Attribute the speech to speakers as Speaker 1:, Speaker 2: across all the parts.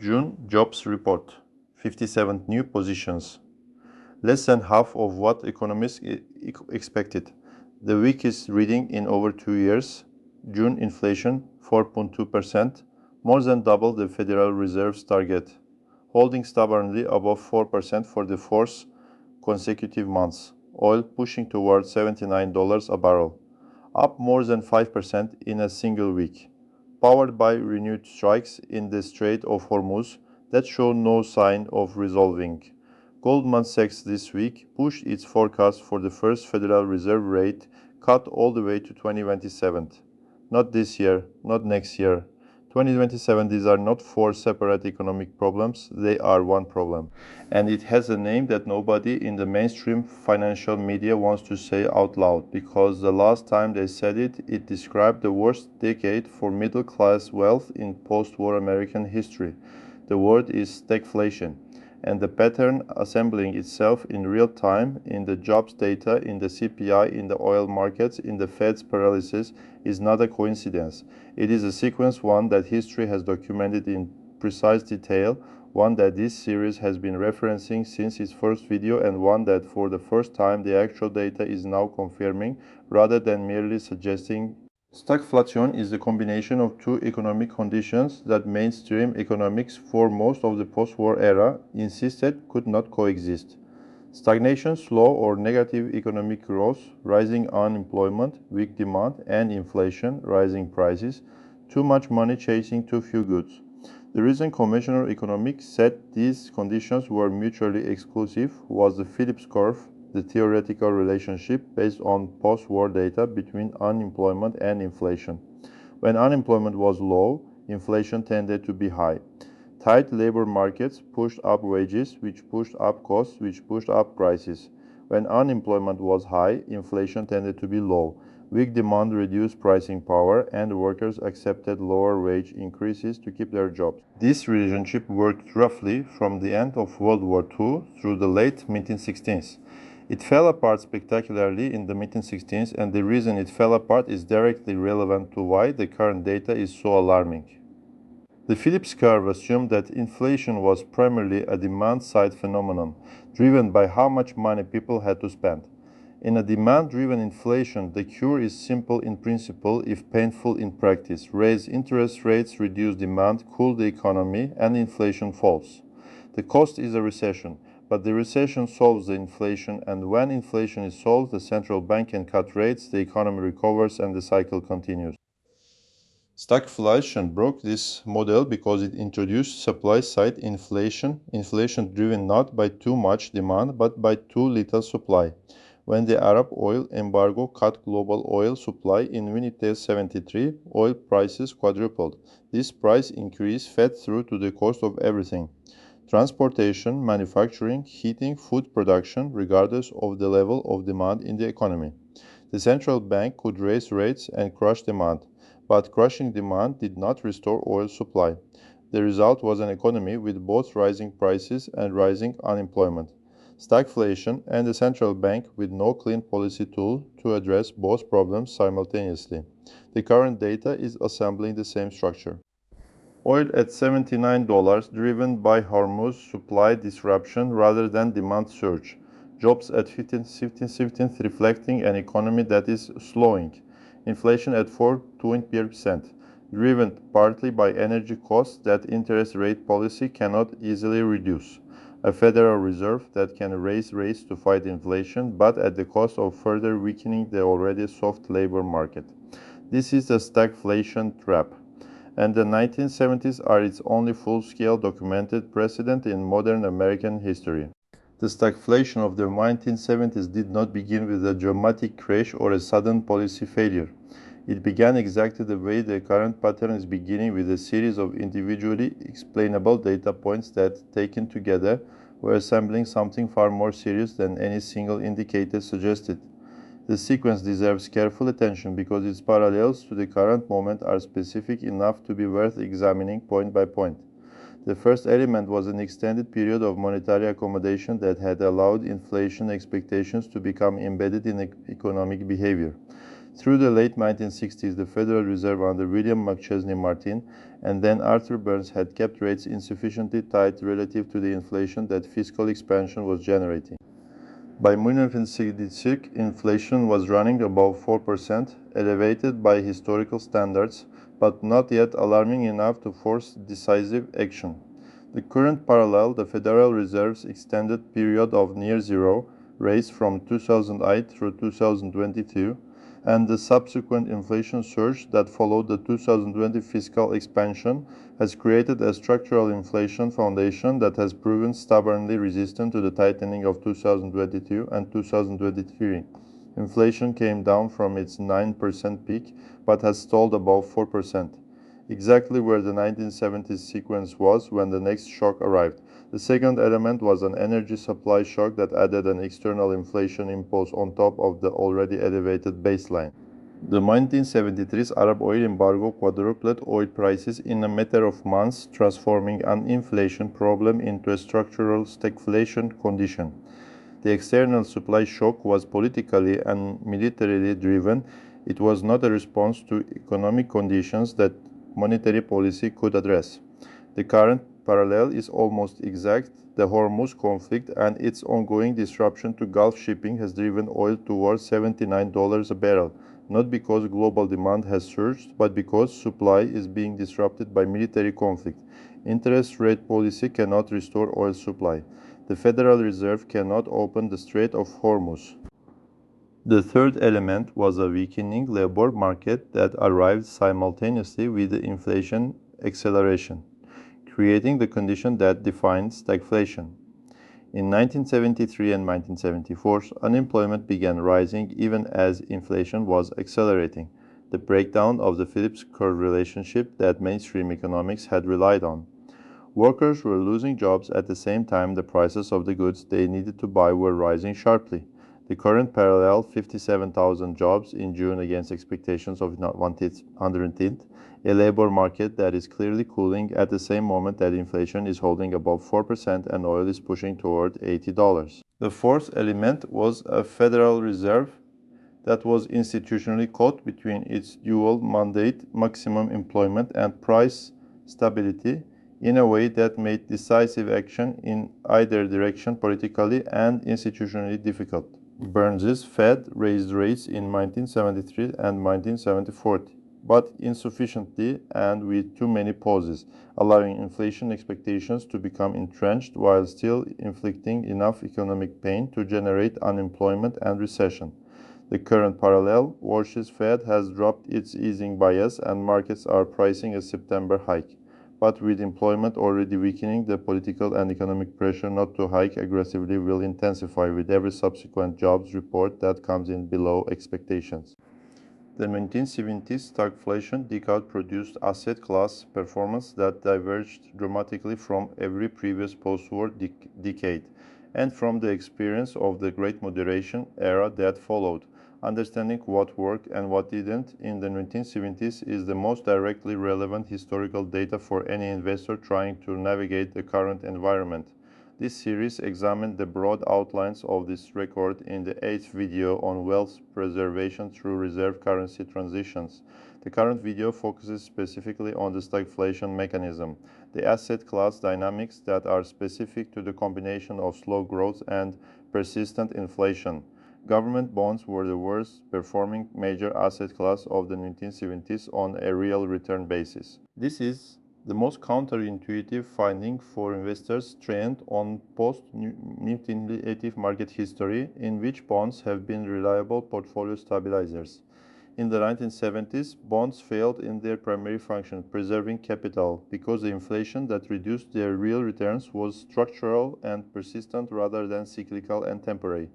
Speaker 1: June jobs report, 57 new positions, less than half of what economists expected. The weakest reading in over 2 years. June inflation 4.2%, more than double the Federal Reserve's target, holding stubbornly above 4% for the fourth consecutive months. Oil pushing towards $79 a barrel, up more than 5% in a single week, powered by renewed strikes in the Strait of Hormuz that show no sign of resolving. Goldman Sachs this week pushed its forecast for the first Federal Reserve rate cut all the way to 2027. Not this year, not next year. 2027, these are not four separate economic problems, they are one problem. And it has a name that nobody in the mainstream financial media wants to say out loud, because the last time they said it, it described the worst decade for middle-class wealth in post-war American history. The word is stagflation, and the pattern assembling itself in real time in the jobs data, in the CPI, in the oil markets, in the Fed's paralysis is not a coincidence. It is a sequence, one that history has documented in precise detail, one that this series has been referencing since its first video, and one that for the first time the actual data is now confirming rather than merely suggesting. Stagflation is the combination of two economic conditions that mainstream economics for most of the post-war era insisted could not coexist. Stagnation, slow or negative economic growth, rising unemployment, weak demand, and inflation, rising prices, too much money chasing too few goods. The reason conventional economics said these conditions were mutually exclusive was the Phillips curve, the theoretical relationship based on post-war data between unemployment and inflation. When unemployment was low, inflation tended to be high. Tight labor markets pushed up wages, which pushed up costs, which pushed up prices. When unemployment was high, inflation tended to be low. Weak demand reduced pricing power, and workers accepted lower wage increases to keep their jobs. This relationship worked roughly from the end of World War II through the late 1960s. It fell apart spectacularly in the mid-1960s, and the reason it fell apart is directly relevant to why the current data is so alarming. The Phillips curve assumed that inflation was primarily a demand-side phenomenon, driven by how much money people had to spend. In a demand-driven inflation, the cure is simple in principle if painful in practice. Raise interest rates, reduce demand, cool the economy, and inflation falls. The cost is a recession. But the recession solves the inflation, and when inflation is solved, the central bank can cut rates, the economy recovers, and the cycle continues. Stagflation broke this model because it introduced supply-side inflation driven not by too much demand but by too little supply. When the Arab oil embargo cut global oil supply in 1973, oil prices quadrupled. This price increase fed through to the cost of everything: transportation, manufacturing, heating, food production, regardless of the level of demand in the economy. The central bank could raise rates and crush demand, but crushing demand did not restore oil supply. The result was an economy with both rising prices and rising unemployment, stagflation, and a central bank with no clean policy tool to address both problems simultaneously. The current data is assembling the same structure. Oil at $79, driven by Hormuz supply disruption rather than demand surge. Jobs at 15, reflecting an economy that is slowing. Inflation at 4.2%, driven partly by energy costs that interest rate policy cannot easily reduce. A Federal Reserve that can raise rates to fight inflation, but at the cost of further weakening the already soft labor market. This is the stagflation trap, and the 1970s are its only full-scale documented precedent in modern American history. The stagflation of the 1970s did not begin with a dramatic crash or a sudden policy failure. It began exactly the way the current pattern is beginning, with a series of individually explainable data points that, taken together, were assembling something far more serious than any single indicator suggested. The sequence deserves careful attention because its parallels to the current moment are specific enough to be worth examining point by point. The first element was an extended period of monetary accommodation that had allowed inflation expectations to become embedded in economic behavior. Through the late 1960s, the Federal Reserve under William McChesney Martin and then Arthur Burns had kept rates insufficiently tight relative to the inflation that fiscal expansion was generating. By 1966, inflation was running above 4%, elevated by historical standards, but not yet alarming enough to force decisive action. The current parallel, the Federal Reserve's extended period of near zero rates from 2008 through 2022, and the subsequent inflation surge that followed the 2020 fiscal expansion has created a structural inflation foundation that has proven stubbornly resistant to the tightening of 2022 and 2023. Inflation came down from its 9% peak but has stalled above 4%, exactly where the 1970s sequence was when the next shock arrived. The second element was an energy supply shock that added an external inflation impulse on top of the already elevated baseline. The 1973's Arab oil embargo quadrupled oil prices in a matter of months, transforming an inflation problem into a structural stagflation condition. The external supply shock was politically and militarily driven. It was not a response to economic conditions that monetary policy could address. The current parallel is almost exact. The Hormuz conflict and its ongoing disruption to Gulf shipping has driven oil towards $79 a barrel, not because global demand has surged, but because supply is being disrupted by military conflict. Interest rate policy cannot restore oil supply. The Federal Reserve cannot open the Strait of Hormuz. The third element was a weakening labor market that arrived simultaneously with the inflation acceleration, creating the condition that defined stagflation. In 1973 and 1974, unemployment began rising even as inflation was accelerating, the breakdown of the Phillips curve relationship that mainstream economics had relied on. Workers were losing jobs at the same time the prices of the goods they needed to buy were rising sharply. The current parallel, 57,000 jobs in June against expectations of 110th, a labor market that is clearly cooling at the same moment that inflation is holding above 4% and oil is pushing toward $80. The fourth element was a Federal Reserve that was institutionally caught between its dual mandate, maximum employment and price stability, in a way that made decisive action in either direction politically and institutionally difficult. Burns's Fed raised rates in 1973 and 1974, but insufficiently and with too many pauses, allowing inflation expectations to become entrenched while still inflicting enough economic pain to generate unemployment and recession. The current parallel, Walsh's Fed has dropped its easing bias and markets are pricing a September hike. But with employment already weakening, the political and economic pressure not to hike aggressively will intensify with every subsequent jobs report that comes in below expectations. The 1970s stagflation decade produced asset class performance that diverged dramatically from every previous post-war decade and from the experience of the Great Moderation era that followed. Understanding what worked and what didn't in the 1970s is the most directly relevant historical data for any investor trying to navigate the current environment. This series examined the broad outlines of this record in the 8th video on wealth preservation through reserve currency transitions. The current video focuses specifically on the stagflation mechanism, the asset class dynamics that are specific to the combination of slow growth and persistent inflation. Government bonds were the worst performing major asset class of the 1970s on a real return basis. This is the most counterintuitive finding for investors trained on post-mutinative market history, in which bonds have been reliable portfolio stabilizers. In the 1970s, bonds failed in their primary function, preserving capital, because the inflation that reduced their real returns was structural and persistent rather than cyclical and temporary.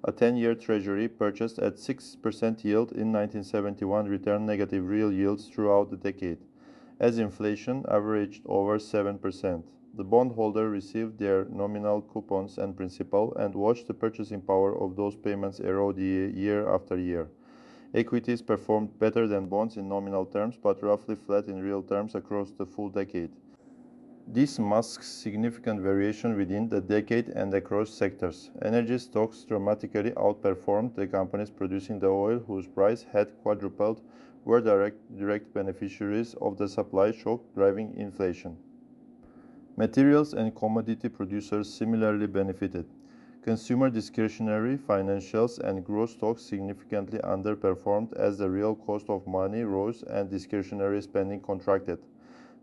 Speaker 1: A 10-year treasury purchased at 6% yield in 1971 returned negative real yields throughout the decade, as inflation averaged over 7%. The bondholder received their nominal coupons and principal and watched the purchasing power of those payments erode year after year. Equities performed better than bonds in nominal terms, but roughly flat in real terms across the full decade. This masks significant variation within the decade and across sectors. Energy stocks dramatically outperformed the companies producing the oil, whose price had quadrupled, were direct beneficiaries of the supply shock driving inflation. Materials and commodity producers similarly benefited. Consumer discretionary, financials, and growth stocks significantly underperformed as the real cost of money rose and discretionary spending contracted.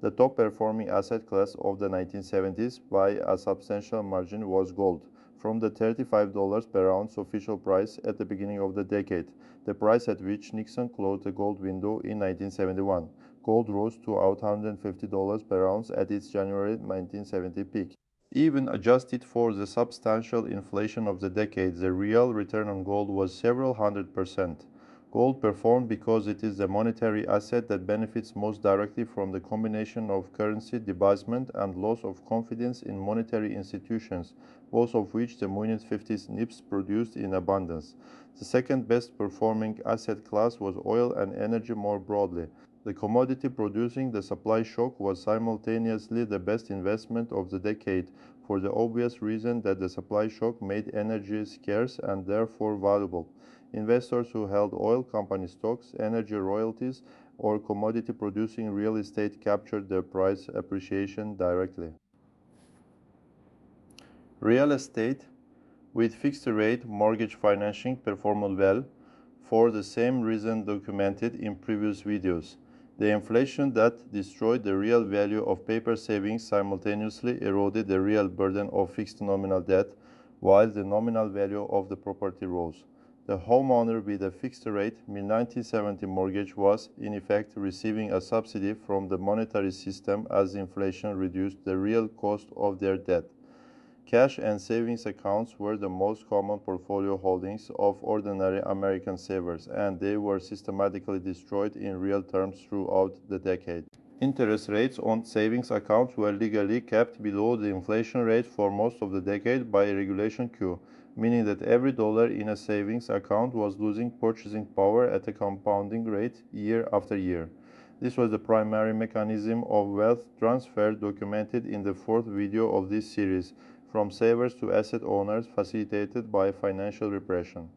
Speaker 1: The top performing asset class of the 1970s by a substantial margin was gold. From the $35 per ounce official price at the beginning of the decade, the price at which Nixon closed the gold window in 1971, gold rose to $850 per ounce at its January 1970 peak. Even adjusted for the substantial inflation of the decade, the real return on gold was several hundred%. Gold performed because it is the monetary asset that benefits most directly from the combination of currency debasement and loss of confidence in monetary institutions, both of which the 1950s NIPS produced in abundance. The second best performing asset class was oil and energy more broadly. The commodity producing the supply shock was simultaneously the best investment of the decade for the obvious reason that the supply shock made energy scarce and therefore valuable. Investors who held oil company stocks, energy royalties, or commodity producing real estate captured the price appreciation directly. Real estate with fixed rate mortgage financing performed well for the same reason documented in previous videos. The inflation that destroyed the real value of paper savings simultaneously eroded the real burden of fixed nominal debt, while the nominal value of the property rose. The homeowner with a fixed rate mid-1970 mortgage was, in effect, receiving a subsidy from the monetary system as inflation reduced the real cost of their debt. Cash and savings accounts were the most common portfolio holdings of ordinary American savers, and they were systematically destroyed in real terms throughout the decade. Interest rates on savings accounts were legally kept below the inflation rate for most of the decade by Regulation Q, meaning that every dollar in a savings account was losing purchasing power at a compounding rate year after year. This was the primary mechanism of wealth transfer documented in the fourth video of this series, from savers to asset owners, facilitated by financial repression.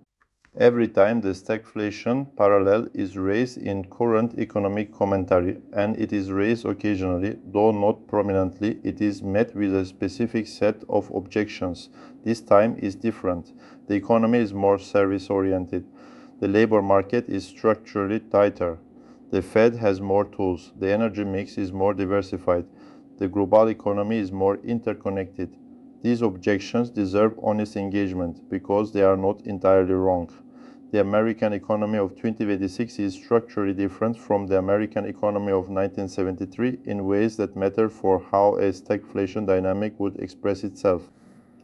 Speaker 1: Every time the stagflation parallel is raised in current economic commentary, and it is raised occasionally, though not prominently, it is met with a specific set of objections. This time is different. The economy is more service-oriented. The labor market is structurally tighter. The Fed has more tools. The energy mix is more diversified. The global economy is more interconnected. These objections deserve honest engagement because they are not entirely wrong. The American economy of 2026 is structurally different from the American economy of 1973 in ways that matter for how a stagflation dynamic would express itself.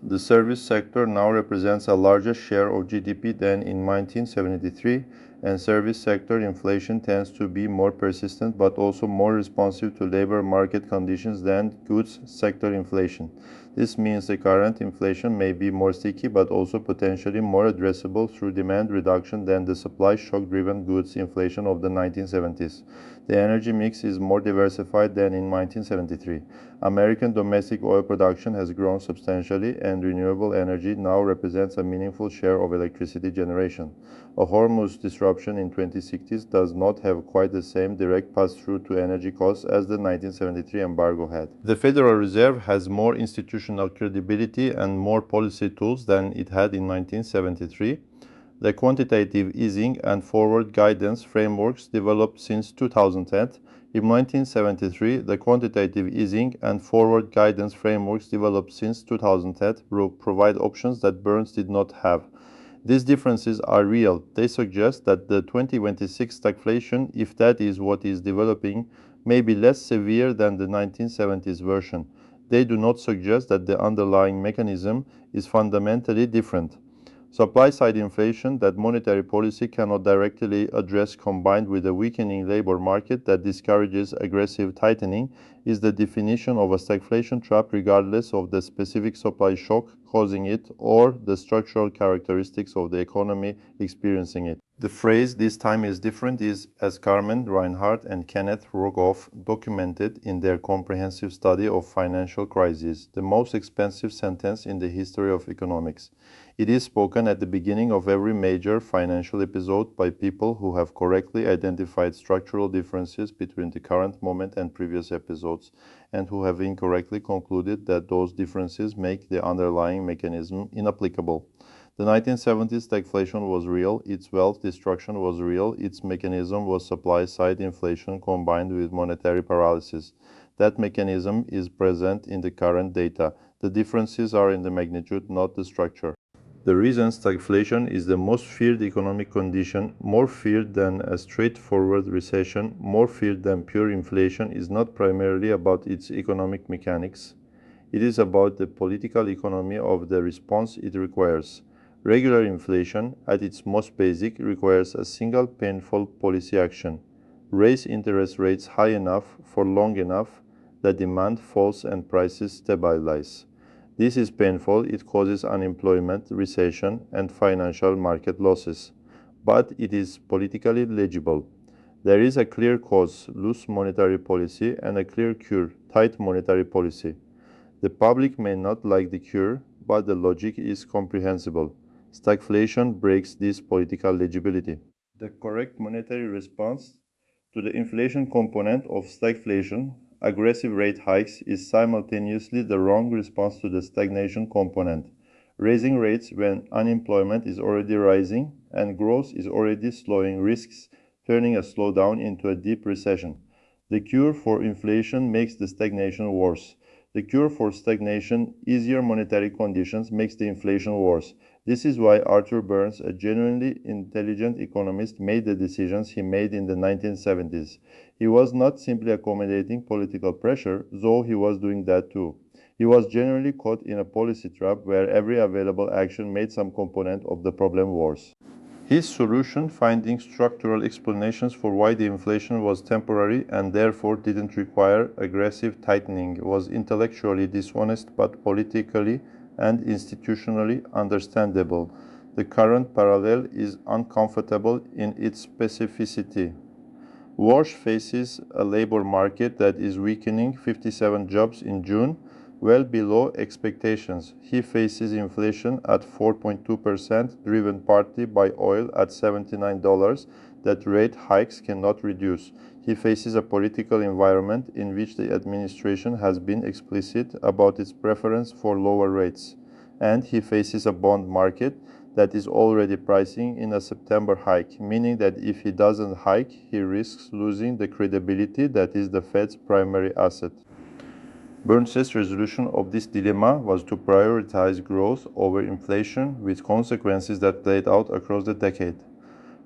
Speaker 1: The service sector now represents a larger share of GDP than in 1973, and service sector inflation tends to be more persistent but also more responsive to labor market conditions than goods sector inflation. This means the current inflation may be more sticky but also potentially more addressable through demand reduction than the supply shock-driven goods inflation of the 1970s. The energy mix is more diversified than in 1973. American domestic oil production has grown substantially, and renewable energy now represents a meaningful share of electricity generation. A Hormuz disruption in 2060s does not have quite the same direct pass-through to energy costs as the 1973 embargo had. The Federal Reserve has more institutional credibility and more policy tools than it had in 1973. The quantitative easing and forward guidance frameworks developed since 2010. In 1973, the quantitative easing and forward guidance frameworks developed since 2010 provide options that Burns did not have. These differences are real. They suggest that the 2026 stagflation, if that is what is developing, may be less severe than the 1970s version. They do not suggest that the underlying mechanism is fundamentally different. Supply-side inflation that monetary policy cannot directly address, combined with a weakening labor market that discourages aggressive tightening, is the definition of a stagflation trap regardless of the specific supply shock causing it or the structural characteristics of the economy experiencing it. The phrase "this time is different" is, as Carmen Reinhardt and Kenneth Rogoff documented in their comprehensive study of financial crises, the most expensive sentence in the history of economics. It is spoken at the beginning of every major financial episode by people who have correctly identified structural differences between the current moment and previous episodes, and who have incorrectly concluded that those differences make the underlying mechanism inapplicable. The 1970s stagflation was real, its wealth destruction was real, its mechanism was supply-side inflation combined with monetary paralysis. That mechanism is present in the current data. The differences are in the magnitude, not the structure. The reason stagflation is the most feared economic condition, more feared than a straightforward recession, more feared than pure inflation, is not primarily about its economic mechanics. It is about the political economy of the response it requires. Regular inflation, at its most basic, requires a single painful policy action. Raise interest rates high enough for long enough that demand falls and prices stabilize. This is painful, it causes unemployment, recession, and financial market losses. But it is politically legible. There is a clear cause, loose monetary policy, and a clear cure, tight monetary policy. The public may not like the cure, but the logic is comprehensible. Stagflation breaks this political legibility. The correct monetary response to the inflation component of stagflation, aggressive rate hikes, is simultaneously the wrong response to the stagnation component. Raising rates when unemployment is already rising and growth is already slowing risks turning a slowdown into a deep recession. The cure for inflation makes the stagnation worse. The cure for stagnation, easier monetary conditions, makes the inflation worse. This is why Arthur Burns, a genuinely intelligent economist, made the decisions he made in the 1970s. He was not simply accommodating political pressure, though he was doing that too. He was genuinely caught in a policy trap where every available action made some component of the problem worse. His solution, finding structural explanations for why the inflation was temporary and therefore didn't require aggressive tightening, was intellectually dishonest but politically and institutionally understandable. The current parallel is uncomfortable in its specificity. Walsh faces a labor market that is weakening, 57 jobs in June, well below expectations. He faces inflation at 4.2%, driven partly by oil at $79 that rate hikes cannot reduce. He faces a political environment in which the administration has been explicit about its preference for lower rates. And he faces a bond market that is already pricing in a September hike, meaning that if he doesn't hike, he risks losing the credibility that is the Fed's primary asset. Burns's resolution of this dilemma was to prioritize growth over inflation, with consequences that played out across the decade.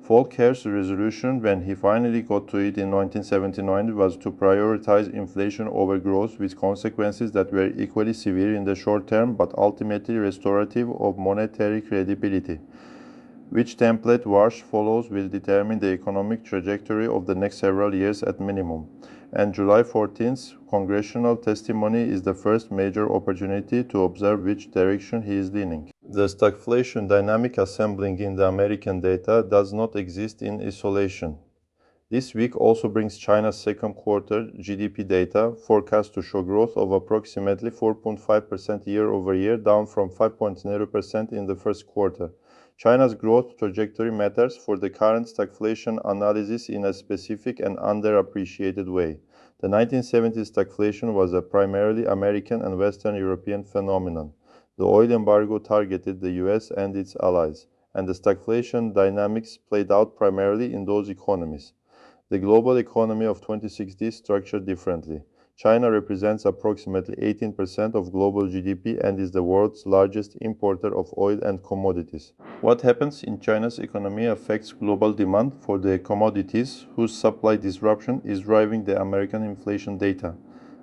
Speaker 1: Volcker's resolution, when he finally got to it in 1979, was to prioritize inflation over growth, with consequences that were equally severe in the short term but ultimately restorative of monetary credibility. Which template Walsh follows will determine the economic trajectory of the next several years at minimum. And July 14th congressional testimony is the first major opportunity to observe which direction he is leaning. The stagflation dynamic assembling in the American data does not exist in isolation. This week also brings China's second quarter GDP data, forecast to show growth of approximately 4.5% year over year, down from 5.0% in the first quarter. China's growth trajectory matters for the current stagflation analysis in a specific and underappreciated way. The 1970s stagflation was a primarily American and Western European phenomenon. The oil embargo targeted the US and its allies, and the stagflation dynamics played out primarily in those economies. The global economy of 2060 is structured differently. China represents approximately 18% of global GDP and is the world's largest importer of oil and commodities. What happens in China's economy affects global demand for the commodities whose supply disruption is driving the American inflation data.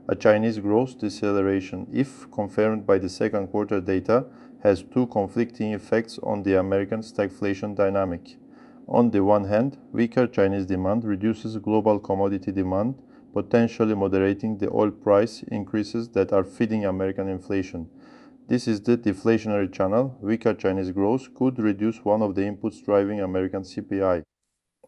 Speaker 1: A Chinese growth deceleration, if confirmed by the second quarter data, has two conflicting effects on the American stagflation dynamic. On the one hand, weaker Chinese demand reduces global commodity demand, potentially moderating the oil price increases that are feeding American inflation. This is the deflationary channel. Weaker Chinese growth could reduce one of the inputs driving American CPI.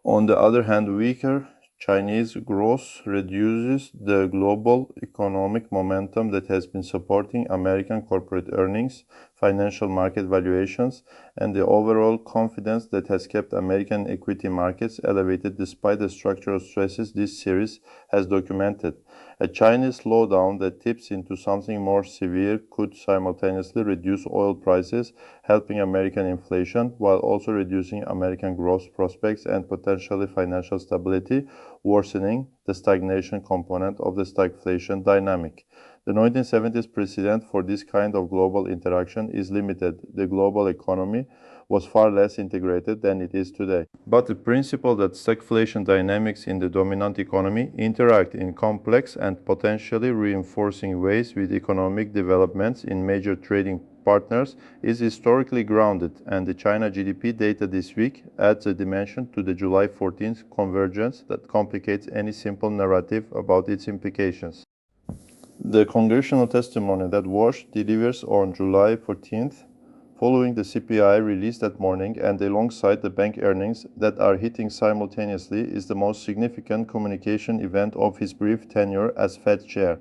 Speaker 1: On the other hand, weaker Chinese growth reduces the global economic momentum that has been supporting American corporate earnings, financial market valuations, and the overall confidence that has kept American equity markets elevated despite the structural stresses this series has documented. A Chinese slowdown that tips into something more severe could simultaneously reduce oil prices, helping American inflation, while also reducing American growth prospects and potentially financial stability, worsening the stagnation component of the stagflation dynamic. The 1970s precedent for this kind of global interaction is limited. The global economy was far less integrated than it is today. But the principle that stagflation dynamics in the dominant economy interact in complex and potentially reinforcing ways with economic developments in major trading partners is historically grounded, and the China GDP data this week adds a dimension to the July 14th convergence that complicates any simple narrative about its implications. The congressional testimony that Wash delivers on July 14th, following the CPI release that morning and alongside the bank earnings that are hitting simultaneously, is the most significant communication event of his brief tenure as Fed chair,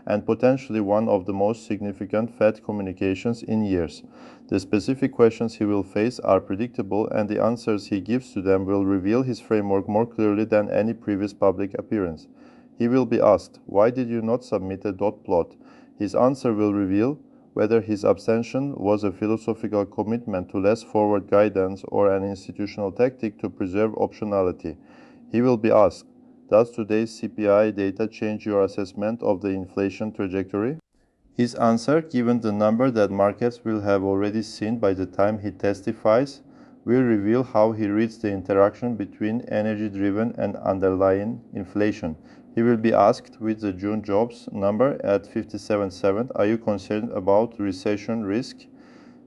Speaker 1: and potentially one of the most significant Fed communications in years. The specific questions he will face are predictable, and the answers he gives to them will reveal his framework more clearly than any previous public appearance. He will be asked, "Why did you not submit a dot plot?" His answer will reveal whether his abstention was a philosophical commitment to less forward guidance or an institutional tactic to preserve optionality. He will be asked, "Does today's CPI data change your assessment of the inflation trajectory?" His answer, given the number that markets will have already seen by the time he testifies, will reveal how he reads the interaction between energy-driven and underlying inflation. He will be asked, with the June jobs number at 57.7, "Are you concerned about recession risk?"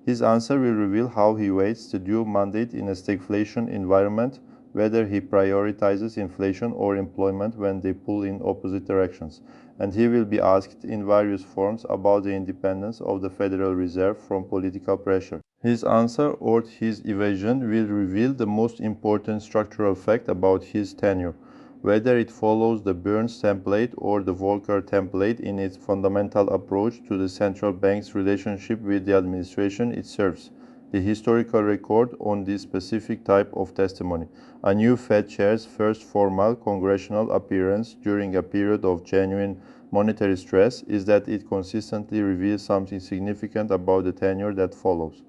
Speaker 1: His answer will reveal how he weights the dual mandate in a stagflation environment, whether he prioritizes inflation or employment when they pull in opposite directions. And he will be asked in various forms about the independence of the Federal Reserve from political pressure. His answer or his evasion will reveal the most important structural fact about his tenure, whether it follows the Burns template or the Volcker template in its fundamental approach to the central bank's relationship with the administration it serves. The historical record on this specific type of testimony, a new Fed chair's first formal congressional appearance during a period of genuine monetary stress, is that it consistently reveals something significant about the tenure that follows.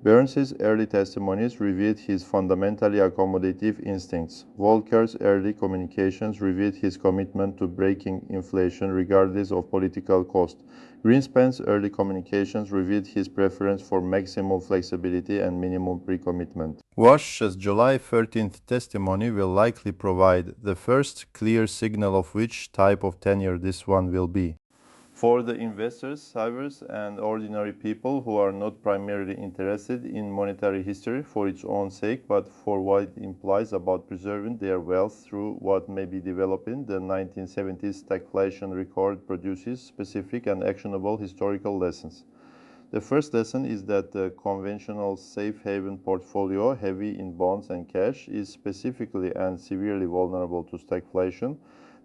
Speaker 1: Burns's early testimonies revealed his fundamentally accommodative instincts. Volcker's early communications revealed his commitment to breaking inflation regardless of political cost. Greenspan's early communications revealed his preference for maximum flexibility and minimum pre-commitment. Wash's July 13th testimony will likely provide the first clear signal of which type of tenure this one will be. For the investors, savers, and ordinary people who are not primarily interested in monetary history for its own sake, but for what it implies about preserving their wealth through what may be developing, the 1970s stagflation record produces specific and actionable historical lessons. The first lesson is that the conventional safe haven portfolio, heavy in bonds and cash, is specifically and severely vulnerable to stagflation.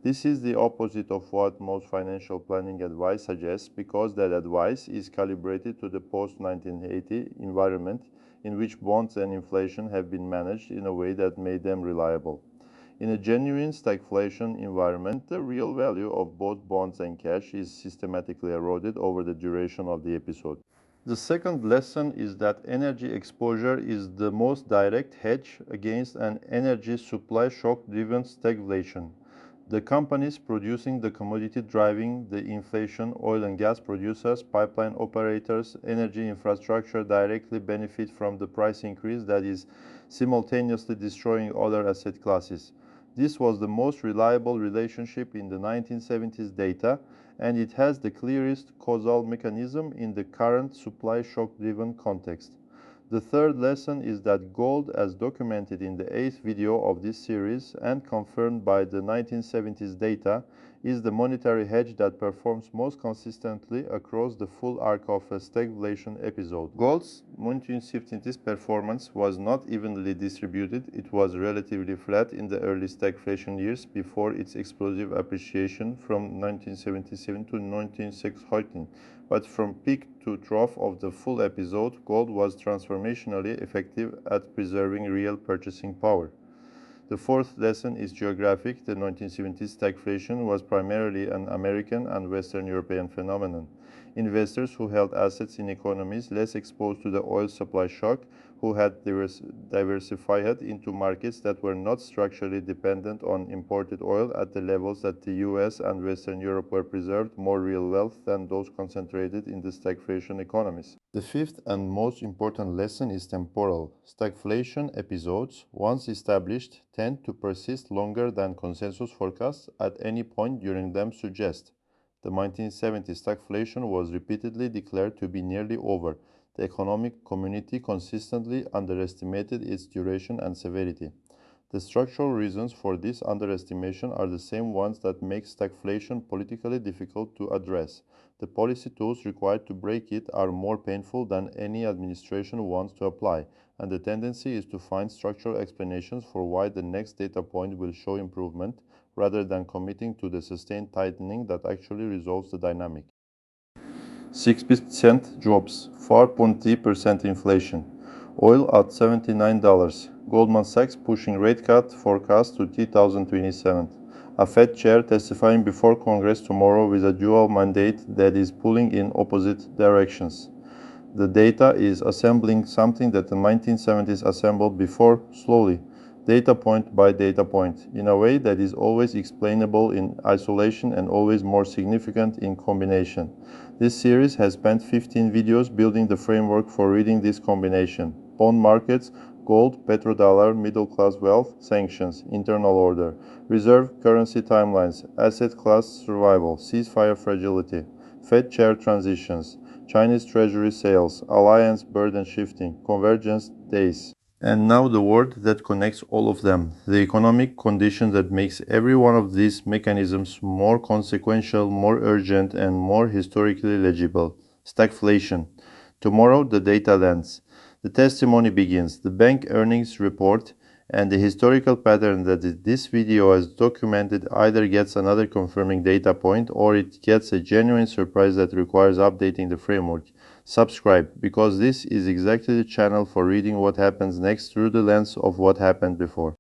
Speaker 1: This is the opposite of what most financial planning advice suggests, because that advice is calibrated to the post-1980 environment in which bonds and inflation have been managed in a way that made them reliable. In a genuine stagflation environment, the real value of both bonds and cash is systematically eroded over the duration of the episode. The second lesson is that energy exposure is the most direct hedge against an energy supply shock-driven stagflation. The companies producing the commodity driving the inflation, oil and gas producers, pipeline operators, energy infrastructure directly benefit from the price increase that is simultaneously destroying other asset classes. This was the most reliable relationship in the 1970s data, and it has the clearest causal mechanism in the current supply shock-driven context. The third lesson is that gold, as documented in the 8th video of this series and confirmed by the 1970s data, is the monetary hedge that performs most consistently across the full arc of a stagflation episode. Gold's 1970s performance was not evenly distributed. It was relatively flat in the early stagflation years before its explosive appreciation from 1977 to 1916. But from peak to trough of the full episode, gold was transformationally effective at preserving real purchasing power. The fourth lesson is geographic. The 1970s stagflation was primarily an American and Western European phenomenon. Investors who held assets in economies less exposed to the oil supply shock, who had diversified into markets that were not structurally dependent on imported oil at the levels that the US and Western Europe were preserved more real wealth than those concentrated in the stagflation economies. The fifth and most important lesson is temporal. Stagflation episodes, once established, tend to persist longer than consensus forecasts at any point during them suggest. The 1970s stagflation was repeatedly declared to be nearly over. The economic community consistently underestimated its duration and severity. The structural reasons for this underestimation are the same ones that make stagflation politically difficult to address. The policy tools required to break it are more painful than any administration wants to apply, and the tendency is to find structural explanations for why the next data point will show improvement, rather than committing to the sustained tightening that actually resolves the dynamic. 6% jobs, 4.3% inflation, oil at $79, Goldman Sachs pushing rate cut forecast to 2027. A Fed chair testifying before Congress tomorrow with a dual mandate that is pulling in opposite directions. The data is assembling something that the 1970s assembled before, slowly, data point by data point, in a way that is always explainable in isolation and always more significant in combination. This series has spent 15 videos building the framework for reading this combination. Bond markets, gold, petrodollar, middle class wealth, sanctions, internal order, reserve currency timelines, asset class survival, ceasefire fragility, Fed chair transitions, Chinese treasury sales, alliance burden shifting, convergence days. And now the word that connects all of them, the economic condition that makes every one of these mechanisms more consequential, more urgent, and more historically legible. Stagflation. Tomorrow the data lands. The testimony begins, the bank earnings report, and the historical pattern that this video has documented either gets another confirming data point or it gets a genuine surprise that requires updating the framework. Subscribe, because this is exactly the channel for reading what happens next through the lens of what happened before.